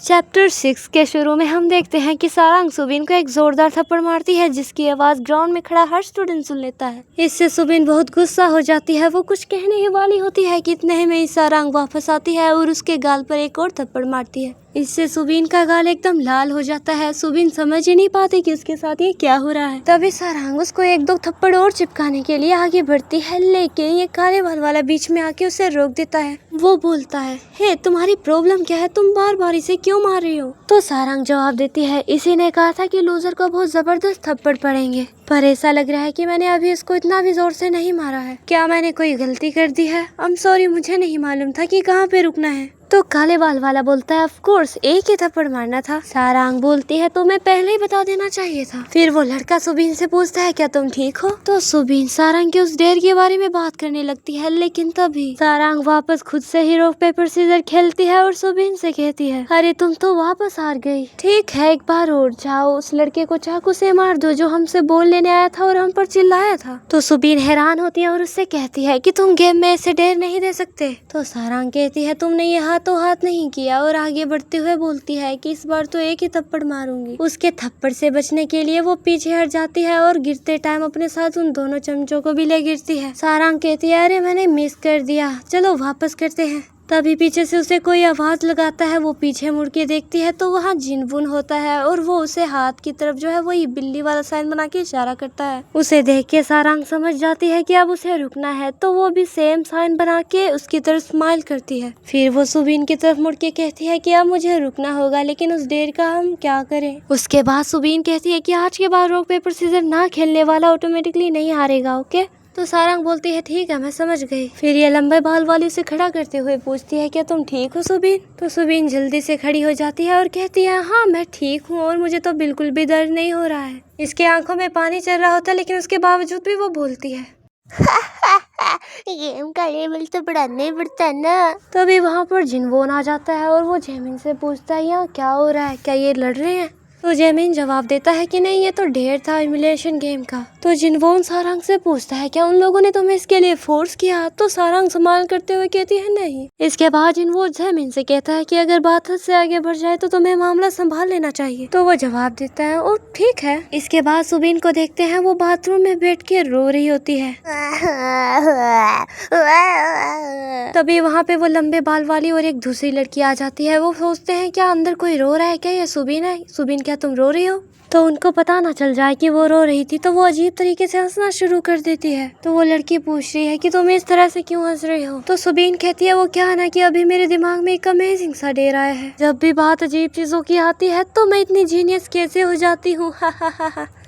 Chapter 6 के शुरू में हम देखते हैं कि सारंग सुबिन को एक जोरदार थप्पड़ मारती है जिसकी आवाज ग्राउंड में खड़ा हर स्टूडेंट सुन लेता है। इससे सुबिन बहुत गुस्सा हो जाती है। वो कुछ कहने ही वाली होती है कि इतने में ही सारंग वापस आती है और उसके गाल पर एक और थप्पड़ मारती है। इससे सुबिन का गाल एकदम लाल हो जाता है। सुबिन समझ ही नहीं पाती कि उसके साथ ये क्या हो रहा है। तभी सारंग उसको एक दो थप्पड़ और चिपकाने के लिए आगे बढ़ती है, लेकिन ये काले बाल वाला बीच में आके उसे रोक देता है। वो बोलता है, हे तुम्हारी प्रॉब्लम क्या है, तुम बार बार इसे क्यों मार रही हो? तो सारंग जवाब देती है, इसी ने कहा था कि लूजर को बहुत जबरदस्त थप्पड़ पड़ेंगे, पर ऐसा लग रहा है कि मैंने अभी इसको इतना भी जोर से नहीं मारा है। क्या मैंने कोई गलती कर दी है? आई एम सॉरी, मुझे नहीं मालूम था कि कहाँ पे रुकना है। तो काले बाल वाला बोलता है, ऑफ कोर्स एक ही थप्पड़ मारना था। सारंग बोलती है, तो मैं पहले ही बता देना चाहिए था। फिर वो लड़का सुबिन से पूछता है, क्या तुम ठीक हो? तो सुबिन सारंग के उस डेर के बारे में बात करने लगती है, लेकिन तभी सारंग वापस खुद से ही रॉक पेपर सीजर खेलती है और सुबिन से कहती है, अरे तुम तो वापस हार गई। ठीक है, एक बार और जाओ, उस लड़के को चाकू से मार दो जो हमसे बोल लेने आया था और हम पर चिल्लाया था। तो सुबिन हैरान होती है और उससे कहती है कि तुम गेम में ऐसे डेर नहीं दे सकते। तो सारंग कहती है, तुमने ये हाथ नहीं किया, और आगे बढ़ते हुए बोलती है कि इस बार तो एक ही थप्पड़ मारूंगी। उसके थप्पड़ से बचने के लिए वो पीछे हट जाती है और गिरते टाइम अपने साथ उन दोनों चमचों को भी ले गिरती है। सारंग कहती है, अरे मैंने मिस कर दिया, चलो वापस करते हैं। तभी पीछे से उसे कोई आवाज लगाता है। वो पीछे मुड़ के देखती है तो वहाँ जिनवुन होता है और वो उसे हाथ की तरफ जो है वही बिल्ली वाला साइन बना के इशारा करता है। उसे देख के सारंग समझ जाती है कि अब उसे रुकना है, तो वो भी सेम साइन बना के उसकी तरफ स्माइल करती है। फिर वो सुबिन की तरफ मुड़ के कहती है कि अब मुझे रुकना होगा, लेकिन उस डेर का हम क्या करें? उसके बाद सुबिन कहती है कि आज के बाद रॉक पेपर सीजर ना खेलने वाला ऑटोमेटिकली नहीं हारेगा, ओके? तो सारंग बोलती है, ठीक है, मैं समझ गई। फिर ये लंबे बाल वाली उसे खड़ा करते हुए पूछती है, क्या तुम ठीक हो सुबिन? तो सुबिन जल्दी से खड़ी हो जाती है और कहती है, हाँ मैं ठीक हूँ और मुझे तो बिल्कुल भी दर्द नहीं हो रहा है। इसके आंखों में पानी चल रहा होता है, लेकिन उसके बावजूद भी वो बोलती है, गेम का लेवल तो बढ़ाना ही पड़ता है ना। तभी वहाँ पर जिनवोन आ जाता है और वो जेमिन से पूछता है, यहाँ क्या हो रहा है, क्या ये लड़ रहे हैं? तो जेमिन जवाब देता है कि नहीं, ये तो ढेर था इमुलेशन गेम का। तो जिनवोन सारंग से पूछता है, क्या उन लोगों ने तुम्हें इसके लिए फोर्स किया? तो सारंग संभाल करते हुए कहती है, नहीं। इसके बाद जिनवोन जेमिन से कहता है कि अगर बात हद से आगे बढ़ जाए तो तुम्हें मामला संभाल लेना चाहिए। तो वो जवाब देता है, ओ ठीक है। इसके बाद सुबिन को देखते हैं, वो बाथरूम में बैठ के रो रही होती है। तभी वहाँ पे वो लंबे बाल वाली और एक दूसरी लड़की आ जाती है। वो सोचते हैं, क्या अंदर कोई रो रहा है? क्या ये सुबिन है? सुबिन, क्या तुम रो रही हो? तो उनको पता ना चल जाए कि वो रो रही थी, तो वो अजीब तरीके से हंसना शुरू कर देती है। तो वो लड़की पूछ रही है कि तुम इस तरह से क्यों हंस रही हो? तो सुबिन कहती है, वो क्या है ना कि अभी मेरे दिमाग में एक अमेजिंग सा डेर आया है। जब भी बात अजीब चीजों की आती है तो मैं इतनी जीनियस कैसे हो जाती हूँ।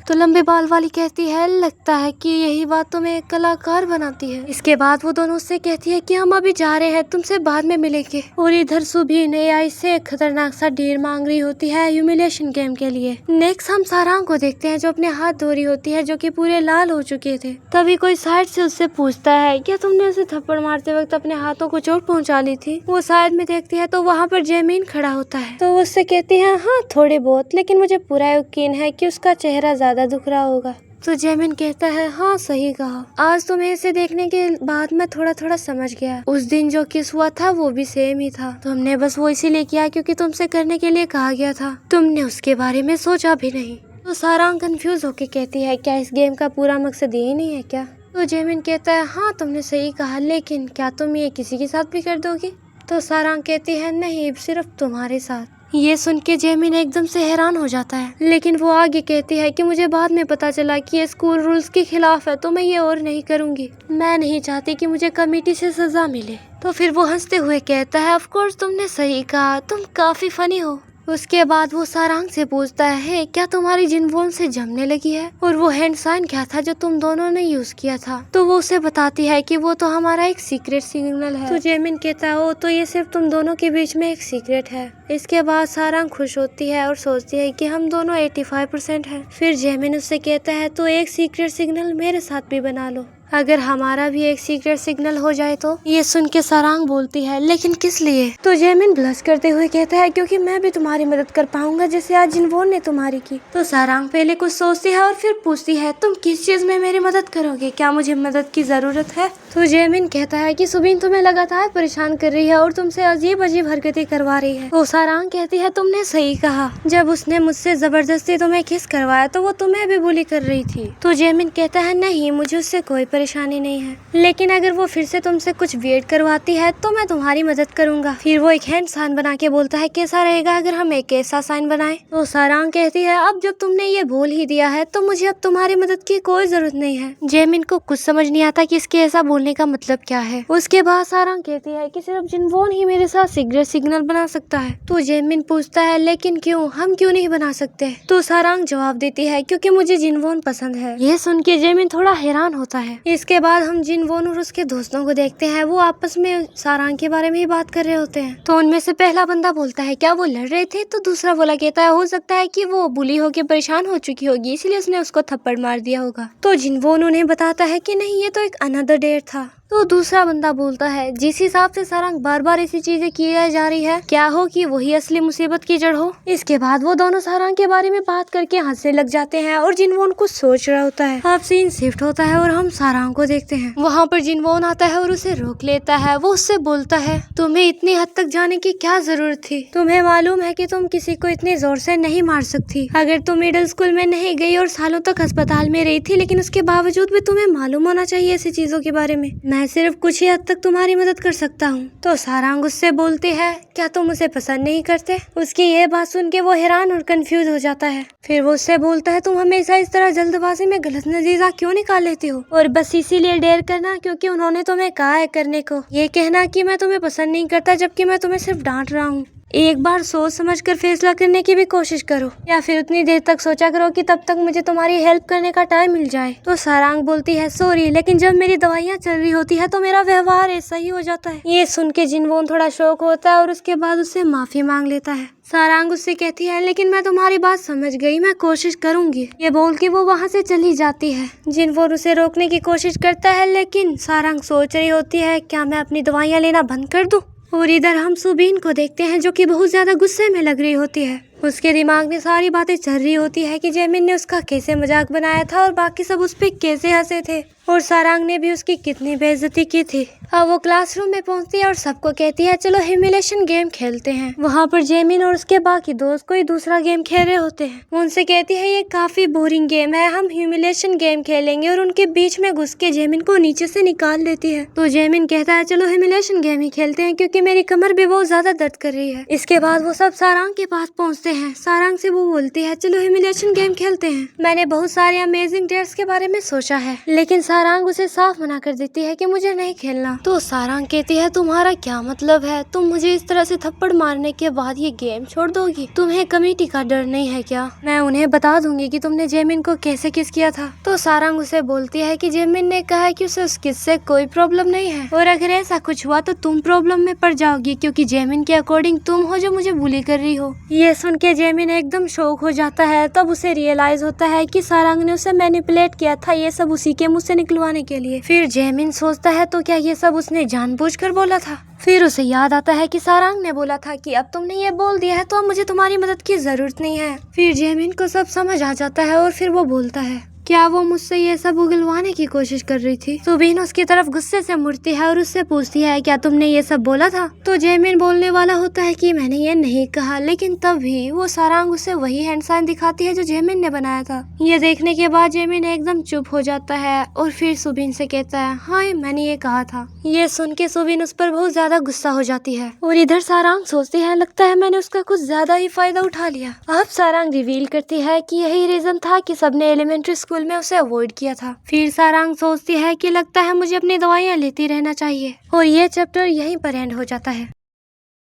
तो लंबे बाल वाली कहती है, लगता है कि यही बात तुम्हें एक कलाकार बनाती है। इसके बाद वो दोनों उससे कहती है कि हम अभी जा रहे हैं, तुमसे बाद में मिलेंगे। और इधर सुबिन एआई से खतरनाक सा ढेर मांग रही होती है ह्यूमिलेशन गेम के लिए। नेक्स्ट हम सारंग को देखते हैं जो अपने हाथ धो रही होती है, जो कि पूरे लाल हो चुके थे। तभी कोई साइड से उससे पूछता है, क्या तुमने उसे थप्पड़ मारते वक्त अपने हाथों को चोट पहुँचा ली थी? वो साइड में देखती है तो वहाँ पर जेमिन खड़ा होता है। तो वो उससे कहती है, हाँ थोड़े बहुत, लेकिन मुझे पूरा यकीन है कि उसका चेहरा ज्यादा दुख रहा होगा। तो जेमिन कहता है, हाँ सही कहा, आज तुम्हें इसे देखने के बाद मैं थोड़ा थोड़ा समझ गया। उस दिन जो किस हुआ था वो भी सेम ही था। तुमने बस वो इसीलिए किया क्योंकि तुमसे करने के लिए कहा गया था, तुमने उसके बारे में सोचा भी नहीं। तो सारंग कंफ्यूज होके कहती है, क्या इस गेम का पूरा मकसद यही नहीं है क्या? तो जेमिन कहता है, हाँ तुमने सही कहा, लेकिन क्या तुम ये किसी के साथ भी कर दोगी? तो सारंग कहती है, नहीं, सिर्फ तुम्हारे साथ। ये सुन के जेमिन एकदम से हैरान हो जाता है, लेकिन वो आगे कहती है कि मुझे बाद में पता चला कि ये स्कूल रूल्स के खिलाफ है, तो मैं ये और नहीं करूँगी। मैं नहीं चाहती कि मुझे कमेटी से सजा मिले। तो फिर वो हंसते हुए कहता है, ऑफ कोर्स तुमने सही कहा, तुम काफी फनी हो। उसके बाद वो सारंग से पूछता है, क्या तुम्हारी जिनवोन से जमने लगी है? और वो हैंड साइन क्या था जो तुम दोनों ने यूज किया था? तो वो उसे बताती है कि वो तो हमारा एक सीक्रेट सिग्नल है। तो जेमिन कहता है, ओ तो ये सिर्फ तुम दोनों के बीच में एक सीक्रेट है। इसके बाद सारंग खुश होती है और सोचती है कि हम दोनों 85% हैं। फिर जेमिन उससे कहता है, तो एक सीक्रेट सिग्नल मेरे साथ भी बना लो। अगर हमारा भी एक सीक्रेट सिग्नल हो जाए तो। ये सुन के सारांग बोलती है, लेकिन किस लिए? तो जेमिन ब्लश करते हुए कहता है, क्योंकि मैं भी तुम्हारी मदद कर पाऊंगा जैसे आज जिनवोन ने तुम्हारी की। तो सारांग पहले कुछ सोचती है और फिर पूछती है, तुम किस चीज में मेरी मदद करोगे? क्या मुझे मदद की जरूरत है? तो जेमिन कहता है कि सुबीन तुम्हें लगातार परेशान कर रही है और तुमसे अजीब अजीब हरकतें करवा रही है। तो सारांग कहती है, तुमने सही कहा, जब उसने मुझसे जबरदस्ती तुम्हें किस करवाया तो वो तुम्हें भी बुली कर रही थी। तो जेमिन कहता है, नहीं, मुझे उससे कोई परेशानी नहीं है, लेकिन अगर वो फिर से तुमसे कुछ वेट करवाती है तो मैं तुम्हारी मदद करूंगा। फिर वो एक हैंड साइन बना के बोलता है, कैसा रहेगा अगर हम एक ऐसा साइन बनाएं? तो सारांग कहती है, अब जब तुमने ये बोल ही दिया है तो मुझे अब तुम्हारी मदद की कोई जरूरत नहीं है। जेमिन को कुछ समझ नहीं आता कि इसके ऐसा बोलने का मतलब क्या है। उसके बाद सारांग कहती है कि सिर्फ जिनवोन ही मेरे साथ सीक्रेट सिग्नल बना सकता है। तो जेमिन पूछता है, लेकिन क्यों, हम क्यों नहीं बना सकते? तो सारांग जवाब देती है, क्योंकि मुझे जिनवोन पसंद है। ये सुन के जेमिन थोड़ा हैरान होता है। इसके बाद हम जिनवोन और उसके दोस्तों को देखते हैं, वो आपस में सारांग के बारे में ही बात कर रहे होते हैं। तो उनमें से पहला बंदा बोलता है, क्या वो लड़ रहे थे? तो दूसरा बोला कहता है, हो सकता है कि वो बुली होकर परेशान हो चुकी होगी, इसलिए उसने उसको थप्पड़ मार दिया होगा। तो जिनवोन उन्हें बताता है कि नहीं, ये तो एक अनदर डेट था। तो दूसरा बंदा बोलता है, जिस हिसाब से सारंग बार बार ऐसी चीजें किए जा रही है, क्या हो कि वही असली मुसीबत की जड़ हो। इसके बाद वो दोनों सारंग के बारे में बात करके हंसने लग जाते हैं और जिनवोन कुछ सोच रहा होता है। अब सीन शिफ्ट होता है और हम सारंग को देखते हैं। वहाँ पर जिनवोन आता है और उसे रोक लेता है। वो उससे बोलता है, तुम्हें इतनी हद तक जाने की क्या जरूरत थी? तुम्हें मालूम है कि तुम किसी को इतनी जोर से नहीं मार सकती। अगर तुम मिडिल स्कूल में नहीं गई और सालों तक अस्पताल में रही थी, लेकिन उसके बावजूद भी तुम्हें मालूम होना चाहिए ऐसी चीजों के बारे में। मैं सिर्फ कुछ ही हद तक तुम्हारी मदद कर सकता हूँ। तो सारंग उससे बोलती है, क्या तुम उसे पसंद नहीं करते? उसकी ये बात सुन के वो हैरान और कंफ्यूज हो जाता है। फिर वो उससे बोलता है, तुम हमेशा इस तरह जल्दबाजी में गलत नतीजा क्यों निकाल लेती हो? और बस इसीलिए डेर करना क्योंकि उन्होंने तुम्हें कहा है करने को। ये कहना कि मैं तुम्हें पसंद नहीं करता जबकि मैं तुम्हें सिर्फ डांट रहा हूँ। एक बार सोच समझ कर फैसला करने की भी कोशिश करो, या फिर उतनी देर तक सोचा करो कि तब तक मुझे तुम्हारी हेल्प करने का टाइम मिल जाए। तो सारंग बोलती है, सॉरी, लेकिन जब मेरी दवाइयाँ चल रही होती है तो मेरा व्यवहार ऐसा ही हो जाता है। ये सुन के जिनवोन थोड़ा शौक होता है और उसके बाद उससे माफी मांग लेता है। सारंग उससे कहती है, लेकिन मैं तुम्हारी बात समझ गई, मैं कोशिश करूंगी। ये बोल के वो वहाँ से चली जाती है। जिनवोन उसे रोकने की कोशिश करता है, लेकिन सारंग सोच रही होती है, क्या मैं अपनी दवाइयाँ लेना बंद कर दूं? और इधर हम सुबीन को देखते हैं जो कि बहुत ज्यादा गुस्से में लग रही होती है। उसके दिमाग में सारी बातें चल रही होती है कि जेमिन ने उसका कैसे मजाक बनाया था और बाकी सब उस पर कैसे हंसे थे, और सारंग ने भी उसकी कितनी बेइज्जती की थी। अब वो क्लासरूम में पहुंचती है और सबको कहती है, चलो ह्यूमिलेशन गेम खेलते हैं। वहाँ पर जेमिन और उसके बाकी दोस्त कोई दूसरा गेम खेल रहे होते हैं। वो उनसे कहती है, ये काफी बोरिंग गेम है, हम ह्यूमिलेशन गेम खेलेंगे, और उनके बीच में घुस के जेमिन को नीचे से निकाल देती है। तो जेमिन कहता है, चलो ह्यूमिलेशन गेम ही खेलते हैं, क्योंकि मेरी कमर भी बहुत ज्यादा दर्द कर रही है। इसके बाद वो सब सारंग के पास पहुँचते हैं। सारंग से वो बोलती है, चलो ह्यूमिलेशन गेम खेलते हैं। मैंने बहुत सारे अमेजिंग डेट्स के बारे में सोचा है, लेकिन सारंग उसे साफ मना कर देती है कि मुझे नहीं खेलना। तो सारंग कहती है, तुम्हारा क्या मतलब है? तुम मुझे इस तरह से थप्पड़ मारने के बाद ये गेम छोड़ दोगी? तुम्हें कमेटी का डर नहीं है क्या? मैं उन्हें बता दूंगी कि तुमने जेमिन को कैसे किस किया था। तो सारंग उसे बोलती है कि जेमिन ने कहा है कि उसे उस किस से कोई प्रॉब्लम नहीं है, और अगर ऐसा कुछ हुआ तो तुम प्रॉब्लम में पड़ जाओगी, क्योंकि जेमिन के अकॉर्डिंग तुम हो जो मुझे बुली कर रही हो। ये सुन के जेमिन एकदम शॉक हो जाता है। तब उसे रियलाइज होता है कि सारंग ने उसे मैनिपुलेट किया था, ये सब उसी के मुंह से निकलवाने के लिए। फिर जेमिन सोचता है, तो क्या ये सब उसने जानबूझकर बोला था? फिर उसे याद आता है कि सारंग ने बोला था कि अब तुमने ये बोल दिया है तो अब मुझे तुम्हारी मदद की जरूरत नहीं है। फिर जेमिन को सब समझ आ जाता है और फिर वो बोलता है, क्या वो मुझसे ये सब उगलवाने की कोशिश कर रही थी? सुबीन उसकी तरफ गुस्से से मुड़ती है और उससे पूछती है, क्या तुमने ये सब बोला था? तो जेमिन बोलने वाला होता है कि मैंने ये नहीं कहा, लेकिन तब भी वो सारंग उसे वही हैंड साइन दिखाती है जो जेमिन ने बनाया था। ये देखने के बाद जेमिन एकदम चुप हो जाता है और फिर सुबीन से कहता है, हाँ मैंने ये कहा था। ये सुन के सुबीन उस पर बहुत ज्यादा गुस्सा हो जाती है, और इधर सारंग सोचती है, लगता है मैंने उसका कुछ ज्यादा ही फायदा उठा लिया। अब सारंग रिवील करती है कि यही रीजन था कि सबने एलिमेंट्री स्कूल में उसे अवॉइड किया था। फिर सारंग सोचती है कि लगता है मुझे अपनी दवाइयाँ लेती रहना चाहिए, और ये चैप्टर यहीं पर एंड हो जाता है।